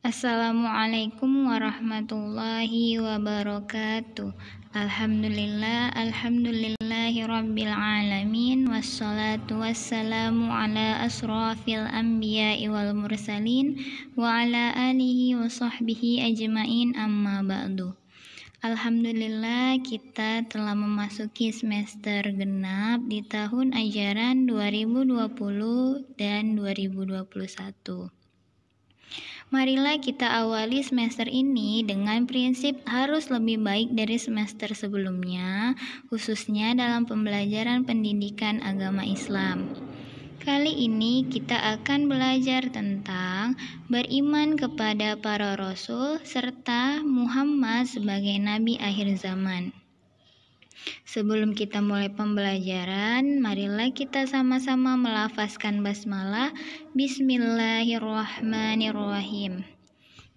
Assalamualaikum warahmatullahi wabarakatuh. Alhamdulillahi rabbil alamin. Wassalatu wassalamu ala asrafil anbiya'i wal mursalin wa ala alihi wa sahbihi ajmain, amma ba'du. Alhamdulillah, kita telah memasuki semester genap di tahun ajaran 2020 dan 2021. Marilah kita awali semester ini dengan prinsip harus lebih baik dari semester sebelumnya, khususnya dalam pembelajaran pendidikan agama Islam. Kali ini kita akan belajar tentang beriman kepada para rasul serta Muhammad sebagai nabi akhir zaman. Sebelum kita mulai pembelajaran, marilah kita sama-sama melafazkan basmalah. Bismillahirrahmanirrahim.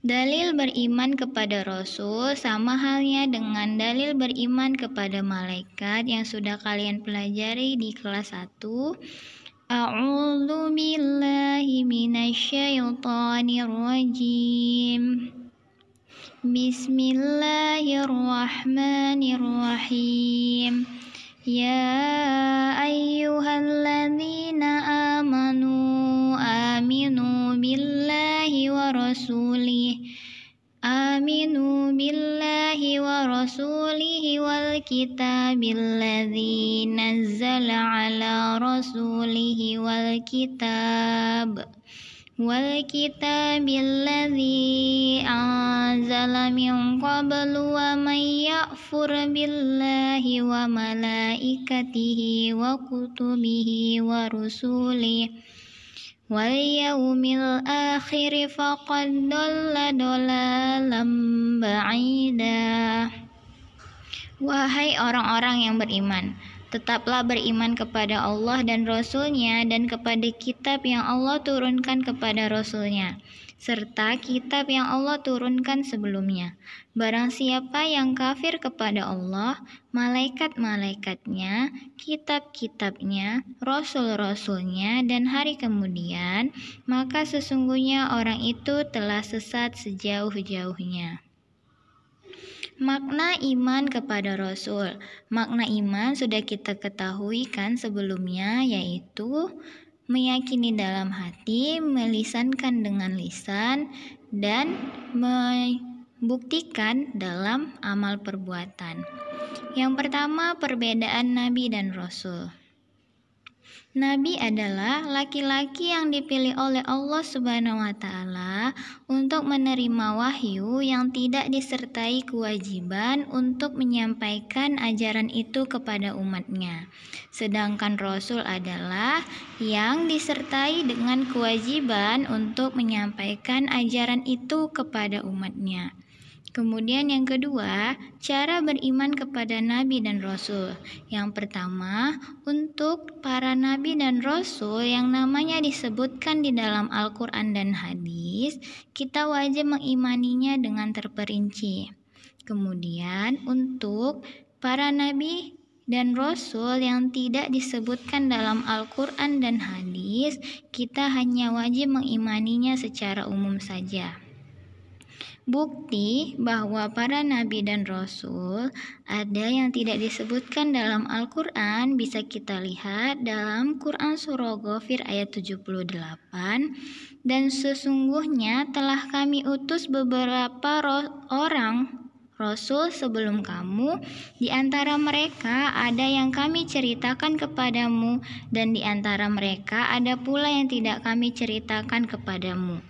Dalil beriman kepada Rasul sama halnya dengan dalil beriman kepada malaikat yang sudah kalian pelajari di kelas 1. A'udzu billahi minasyaitonir rajim. Bismillahirrahmanirrahim. Ya ayyuhalladzina amanu aminu billahi wa rasulihi wal kitabilladzi nazzala ala rasulihi wal kitabilladzi anzala min qablu wa may yakfur billahi wa malaikatihi wa kutubihi wa rusulihi wal yaumil akhir faqad dhalla dhalalan ba'ida. Wahai orang-orang yang beriman, tetaplah beriman kepada Allah dan Rasul-Nya dan kepada kitab yang Allah turunkan kepada Rasul-Nya, serta kitab yang Allah turunkan sebelumnya. Barang siapa yang kafir kepada Allah, malaikat-malaikatnya, kitab-kitabnya, rasul-rasulnya, dan hari kemudian, maka sesungguhnya orang itu telah sesat sejauh-jauhnya. Makna iman kepada Rasul. Makna iman sudah kita ketahui kan sebelumnya, yaitu meyakini dalam hati, melisankan dengan lisan, dan membuktikan dalam amal perbuatan. Yang pertama, perbedaan Nabi dan Rasul. Nabi adalah laki-laki yang dipilih oleh Allah Subhanahu wa Ta'ala untuk menerima wahyu yang tidak disertai kewajiban untuk menyampaikan ajaran itu kepada umatnya. Sedangkan Rasul adalah yang disertai dengan kewajiban untuk menyampaikan ajaran itu kepada umatnya. Kemudian yang kedua, cara beriman kepada Nabi dan Rasul. Yang pertama, untuk para Nabi dan Rasul yang namanya disebutkan di dalam Al-Quran dan hadis, kita wajib mengimaninya dengan terperinci. Kemudian untuk para Nabi dan Rasul yang tidak disebutkan dalam Al-Quran dan hadis, kita hanya wajib mengimaninya secara umum saja. Bukti bahwa para nabi dan rasul ada yang tidak disebutkan dalam Al-Quran bisa kita lihat dalam Quran Surah Ghafir ayat 78. Dan sesungguhnya telah kami utus beberapa orang Rasul sebelum kamu, di antara mereka ada yang kami ceritakan kepadamu, dan di antara mereka ada pula yang tidak kami ceritakan kepadamu.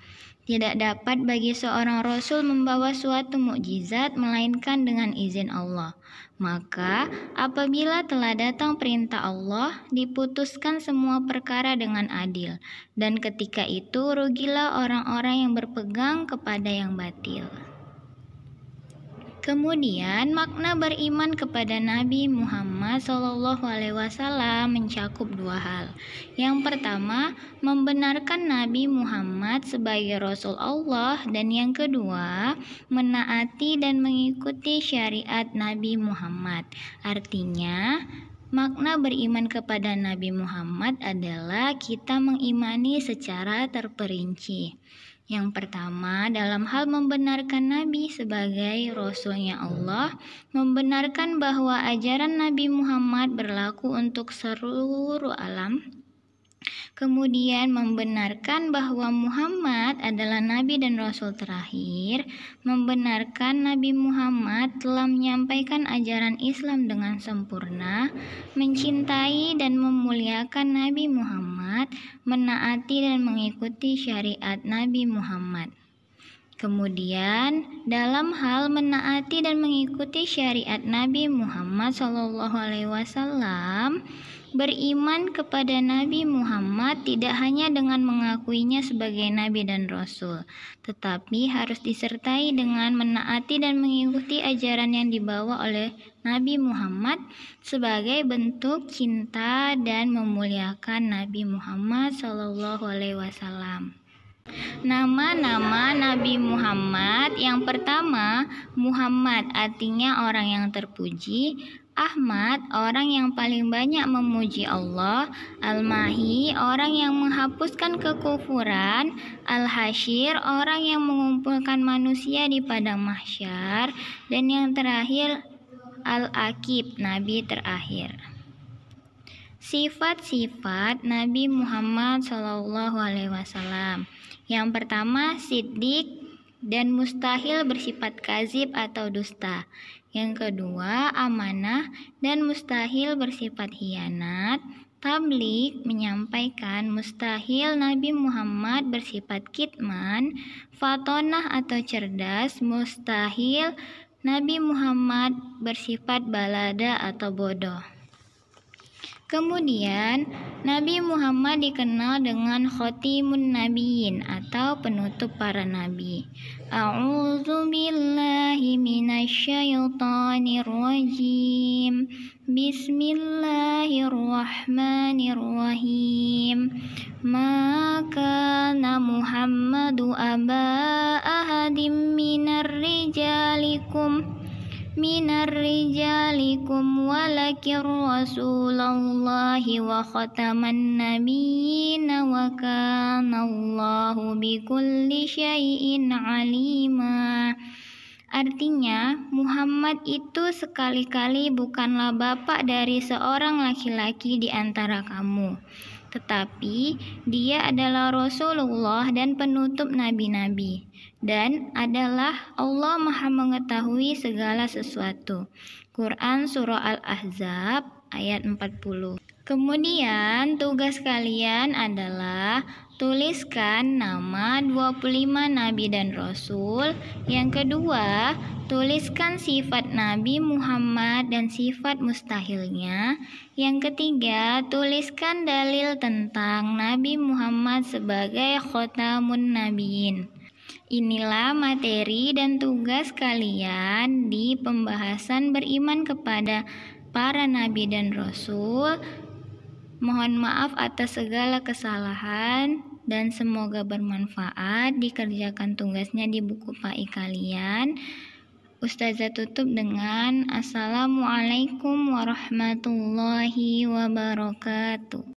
Tidak dapat bagi seorang Rasul membawa suatu mukjizat melainkan dengan izin Allah. Maka apabila telah datang perintah Allah, diputuskan semua perkara dengan adil. Dan ketika itu rugilah orang-orang yang berpegang kepada yang batil. Kemudian makna beriman kepada Nabi Muhammad SAW mencakup dua hal. Yang pertama, membenarkan Nabi Muhammad sebagai Rasul Allah, dan yang kedua, menaati dan mengikuti syariat Nabi Muhammad. Artinya, makna beriman kepada Nabi Muhammad adalah kita mengimani secara terperinci. Yang pertama, dalam hal membenarkan Nabi sebagai Rasulnya Allah, membenarkan bahwa ajaran Nabi Muhammad berlaku untuk seluruh alam. Kemudian membenarkan bahwa Muhammad adalah Nabi dan Rasul terakhir, membenarkan Nabi Muhammad telah menyampaikan ajaran Islam dengan sempurna, mencintai dan memuliakan Nabi Muhammad, menaati dan mengikuti syariat Nabi Muhammad. Kemudian, dalam hal menaati dan mengikuti syariat Nabi Muhammad SAW, beriman kepada Nabi Muhammad tidak hanya dengan mengakuinya sebagai Nabi dan Rasul, tetapi harus disertai dengan menaati dan mengikuti ajaran yang dibawa oleh Nabi Muhammad sebagai bentuk cinta dan memuliakan Nabi Muhammad SAW. Nama-nama Nabi Muhammad. Yang pertama, Muhammad artinya orang yang terpuji, Ahmad orang yang paling banyak memuji Allah, Al-Mahi orang yang menghapuskan kekufuran, Al-Hasyir orang yang mengumpulkan manusia di padang mahsyar, dan yang terakhir Al-Aqib, Nabi terakhir. Sifat-sifat Nabi Muhammad SAW. Yang pertama, siddiq dan mustahil bersifat kazib atau dusta. Yang kedua, amanah dan mustahil bersifat hianat. Tabligh menyampaikan, mustahil Nabi Muhammad bersifat kitman. Fatonah atau cerdas, mustahil Nabi Muhammad bersifat balada atau bodoh. Kemudian, Nabi Muhammad dikenal dengan khotimun nabiyyin atau penutup para nabi. A'udzu billahi minasyaitonir rajim. Bismillahirrahmanirrahim. Ma kana Muhammadu aba ahadim minar rijalikum walakin rasulallahi wa khataman nabiyina wa kana Allahu bikulli syai'in alima. Artinya, Muhammad itu sekali-kali bukanlah bapak dari seorang laki-laki di antara kamu, tetapi dia adalah Rasulullah dan penutup nabi-nabi, dan adalah Allah Maha mengetahui segala sesuatu. Quran Surah Al-Ahzab ayat 40. Kemudian tugas kalian adalah tuliskan nama 25 nabi dan rasul. Yang kedua, tuliskan sifat Nabi Muhammad dan sifat mustahilnya. Yang ketiga, tuliskan dalil tentang Nabi Muhammad sebagai khotamun nabiyyin. Inilah materi dan tugas kalian di pembahasan beriman kepada para nabi dan rasul. Mohon maaf atas segala kesalahan dan semoga bermanfaat. Dikerjakan tugasnya di buku PAI kalian. Ustazah tutup dengan Assalamualaikum warahmatullahi wabarakatuh.